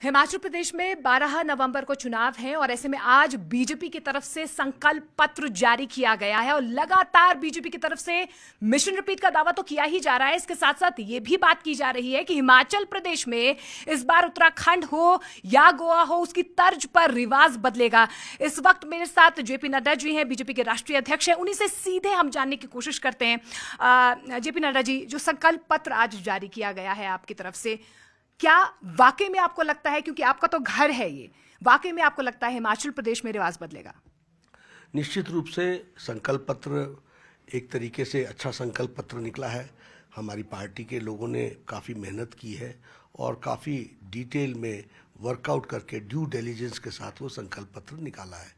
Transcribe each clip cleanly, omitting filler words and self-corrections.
हिमाचल प्रदेश में 12 नवंबर को चुनाव है और ऐसे में आज बीजेपी की तरफ से संकल्प पत्र जारी किया गया है और लगातार बीजेपी की तरफ से मिशन रिपीट का दावा तो किया ही जा रहा है। इसके साथ साथ ये भी बात की जा रही है कि हिमाचल प्रदेश में इस बार उत्तराखंड हो या गोवा हो, उसकी तर्ज पर रिवाज बदलेगा। इस वक्त मेरे साथ जेपी नड्डा जी हैं, बीजेपी के राष्ट्रीय अध्यक्ष हैं। उन्हीं से सीधे हम जानने की कोशिश करते हैं। जेपी नड्डा जी, जो संकल्प पत्र आज जारी किया गया है आपकी तरफ से, क्या वाकई में आपको लगता है, क्योंकि आपका तो घर है ये, वाकई में आपको लगता है हिमाचल प्रदेश में रिवाज बदलेगा? निश्चित रूप से संकल्प पत्र एक तरीके से अच्छा संकल्प पत्र निकला है। हमारी पार्टी के लोगों ने काफ़ी मेहनत की है और काफ़ी डिटेल में वर्कआउट करके ड्यू डिलिजेंस के साथ वो संकल्प पत्र निकाला है,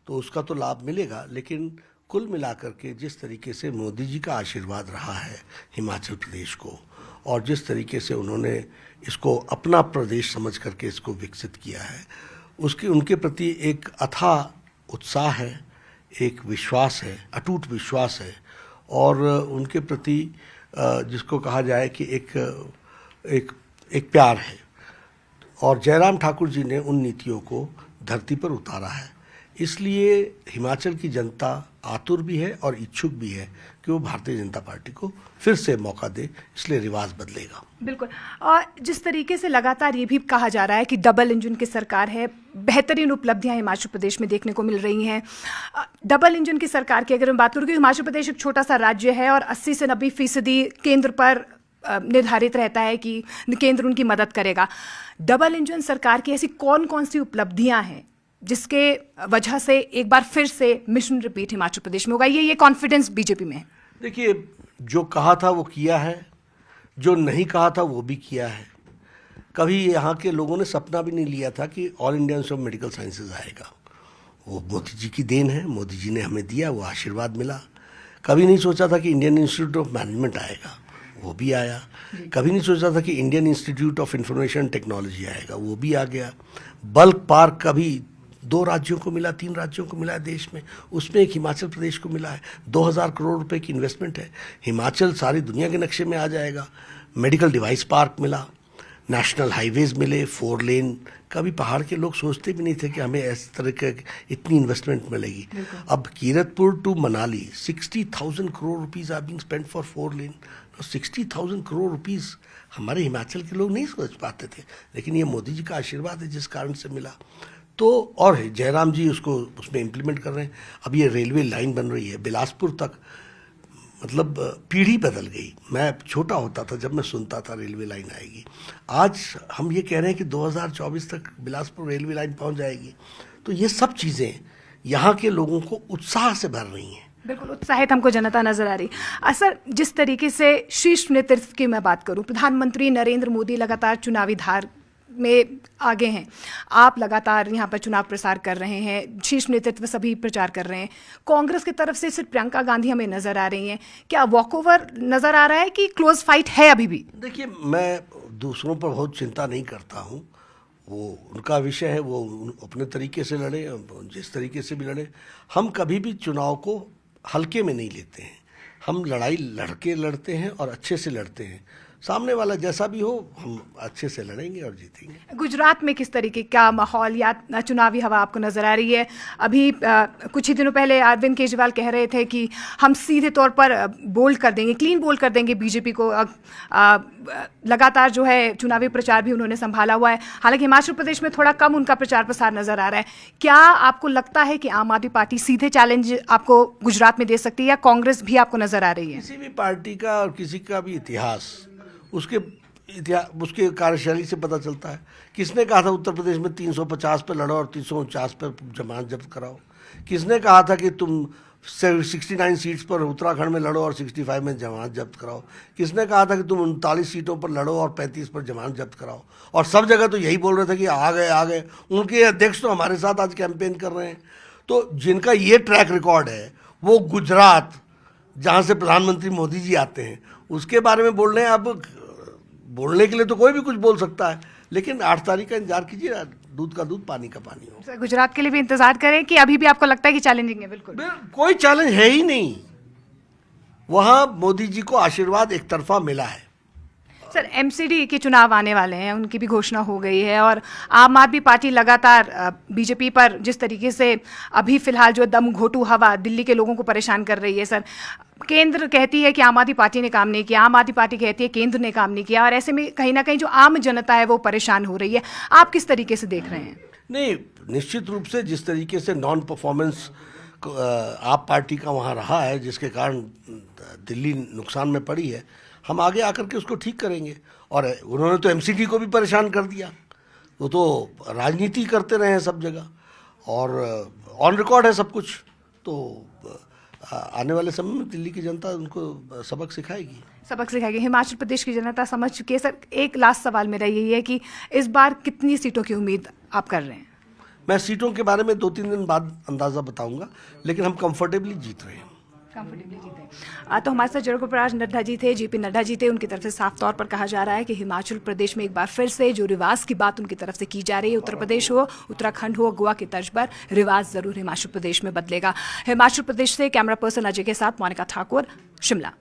तो उसका तो लाभ मिलेगा। लेकिन कुल मिलाकर के जिस तरीके से मोदी जी का आशीर्वाद रहा है हिमाचल प्रदेश को और जिस तरीके से उन्होंने इसको अपना प्रदेश समझ करके इसको विकसित किया है, उसके उनके प्रति एक अथाह उत्साह है, एक विश्वास है, अटूट विश्वास है और उनके प्रति जिसको कहा जाए कि एक प्यार है। और जयराम ठाकुर जी ने उन नीतियों को धरती पर उतारा है, इसलिए हिमाचल की जनता आतुर भी है और इच्छुक भी है कि वो भारतीय जनता पार्टी को फिर से मौका दे, इसलिए रिवाज बदलेगा। बिल्कुल। और जिस तरीके से लगातार ये भी कहा जा रहा है कि डबल इंजन की सरकार है, बेहतरीन उपलब्धियां हिमाचल प्रदेश में देखने को मिल रही हैं। डबल इंजन की सरकार की अगर मैं बात करूँ कि हिमाचल प्रदेश एक छोटा सा राज्य है और 80 से 90% केंद्र पर निर्धारित रहता है कि केंद्र उनकी मदद करेगा। डबल इंजन सरकार की ऐसी कौन कौन सी उपलब्धियां हैं जिसके वजह से एक बार फिर से मिशन रिपीट हिमाचल प्रदेश में होगा? ये कॉन्फिडेंस बीजेपी में है? देखिए, जो कहा था वो किया है, जो नहीं कहा था वो भी किया है। कभी यहाँ के लोगों ने सपना भी नहीं लिया था कि all India institute of medical sciences आएगा। वो मोदी जी की देन है, मोदी जी ने हमें दिया, वो आशीर्वाद मिला। कभी नहीं सोचा था कि इंडियन इंस्टीट्यूट ऑफ मैनेजमेंट आएगा, वो भी आया। कभी नहीं सोचा था कि Indian institute of information technology आएगा, वो भी आ गया। बल्क पार्क कभी 2 राज्यों को मिला, 3 राज्यों को मिला है देश में, उसमें एक हिमाचल प्रदेश को मिला है। 2000 करोड़ रुपए की इन्वेस्टमेंट है। हिमाचल सारी दुनिया के नक्शे में आ जाएगा। मेडिकल डिवाइस पार्क मिला, नेशनल हाईवेज मिले, 4 लेन। कभी पहाड़ के लोग सोचते भी नहीं थे कि हमें इस तरह के इतनी इन्वेस्टमेंट मिलेगी। अब Kiratpur to Manali 60,000 crore rupees are being spent for 4 lane. 60,000 crore rupees हमारे हिमाचल के लोग नहीं सोच पाते थे, लेकिन ये मोदी जी का आशीर्वाद है जिस कारण से मिला। तो और जयराम जी उसको उसमें इम्प्लीमेंट कर रहे हैं। अब ये रेलवे लाइन बन रही है बिलासपुर तक, मतलब पीढ़ी बदल गई। मैं छोटा होता था जब मैं सुनता था रेलवे लाइन आएगी। आज हम ये कह रहे हैं कि 2024 तक बिलासपुर रेलवे लाइन पहुंच जाएगी। तो ये सब चीज़ें यहाँ के लोगों को उत्साह से भर रही हैं। बिल्कुल उत्साहित हमको जनता नजर आ रही। सर, जिस तरीके से शीर्ष नेतृत्व की मैं बात करूं, प्रधानमंत्री नरेंद्र मोदी लगातार चुनावी धार में आगे हैं, आप लगातार यहाँ पर चुनाव प्रसार कर रहे हैं, शीर्ष नेतृत्व सभी प्रचार कर रहे हैं। कांग्रेस की तरफ से सिर्फ प्रियंका गांधी हमें नजर आ रही हैं। क्या वॉकओवर नजर आ रहा है कि क्लोज फाइट है अभी भी? देखिए, मैं दूसरों पर बहुत चिंता नहीं करता हूँ, वो उनका विषय है, वो अपने तरीके से लड़े, जिस तरीके से भी लड़े। हम कभी भी चुनाव को हल्के में नहीं लेते हैं। हम लड़ाई लड़के लड़ते हैं और अच्छे से लड़ते हैं। सामने वाला जैसा भी हो, हम अच्छे से लड़ेंगे और जीतेंगे। गुजरात में किस तरीके का माहौल या चुनावी हवा आपको नजर आ रही है? अभी कुछ ही दिनों पहले अरविंद केजरीवाल कह रहे थे कि हम सीधे तौर पर बोल्ड कर देंगे, क्लीन बोल्ड कर देंगे बीजेपी को। लगातार जो है चुनावी प्रचार भी उन्होंने संभाला हुआ है। हालांकि हिमाचल प्रदेश में थोड़ा कम उनका प्रचार प्रसार नजर आ रहा है। क्या आपको लगता है कि आम आदमी पार्टी सीधे चैलेंज आपको गुजरात में दे सकती है या कांग्रेस भी आपको नजर आ रही है? किसी भी पार्टी का और किसी का भी इतिहास उसके कार्यशैली से पता चलता है। किसने कहा था उत्तर प्रदेश में 350 पे लड़ो और 349 पे जमानत जब्त कराओ? किसने कहा था कि तुम 69 सीट्स पर उत्तराखंड में लड़ो और 65 में जमानत जब्त कराओ? किसने कहा था कि तुम 39 सीटों पर लड़ो और 35 पर जमानत जब्त कराओ? और सब जगह तो यही बोल रहे थे कि आ गए। उनके अध्यक्ष तो हमारे साथ आज कैंपेन कर रहे हैं। तो जिनका ये ट्रैक रिकॉर्ड है, वो गुजरात जहाँ से प्रधानमंत्री मोदी जी आते हैं, उसके बारे में बोल रहे हैं। अब बोलने के लिए तो कोई भी कुछ बोल सकता है, लेकिन 8 तारीख का इंतजार कीजिए, दूध का दूध पानी का पानी हो। गुजरात के लिए भी इंतजार करें कि अभी भी आपको लगता है कि चैलेंजिंग है? बिल्कुल कोई चैलेंज है ही नहीं। वहां मोदी जी को आशीर्वाद एक तरफा मिला है। सर एमसीडी के चुनाव आने वाले हैं, उनकी भी घोषणा हो गई है और आम आदमी पार्टी लगातार बीजेपी पर जिस तरीके से अभी फिलहाल जो दम घोटू हवा दिल्ली के लोगों को परेशान कर रही है सर, केंद्र कहती है कि आम आदमी पार्टी ने काम नहीं किया, आम आदमी पार्टी कहती है केंद्र ने काम नहीं किया और ऐसे में कहीं ना कहीं जो आम जनता है वो परेशान हो रही है। आप किस तरीके से देख रहे हैं? नहीं, निश्चित रूप से जिस तरीके से नॉन परफॉर्मेंस आप पार्टी का वहाँ रहा है, जिसके कारण दिल्ली नुकसान में पड़ी है, हम आगे आकर के उसको ठीक करेंगे। और उन्होंने तो एमसीडी को भी परेशान कर दिया, वो तो राजनीति करते रहे हैं सब जगह और ऑन रिकॉर्ड है सब कुछ। तो आने वाले समय में दिल्ली की जनता उनको सबक सिखाएगी। हिमाचल प्रदेश की जनता समझ चुकी है। सर एक लास्ट सवाल मेरा यही है कि इस बार कितनी सीटों की उम्मीद आप कर रहे हैं? मैं सीटों के बारे में 2-3 दिन बाद अंदाज़ा बताऊंगा, लेकिन हम कंफर्टेबली जीत रहे हैं। तो हमारे साथ जगत नड्डा जी थे, जेपी नड्डा जी थे। उनकी तरफ से साफ तौर पर कहा जा रहा है कि हिमाचल प्रदेश में एक बार फिर से जो रिवाज की बात उनकी तरफ से की जा रही है, उत्तर प्रदेश हो, उत्तराखंड हो, गोवा की तर्ज पर रिवाज जरूर हिमाचल प्रदेश में बदलेगा। हिमाचल प्रदेश से कैमरा पर्सन अजय के साथ मोनिका ठाकुर, शिमला।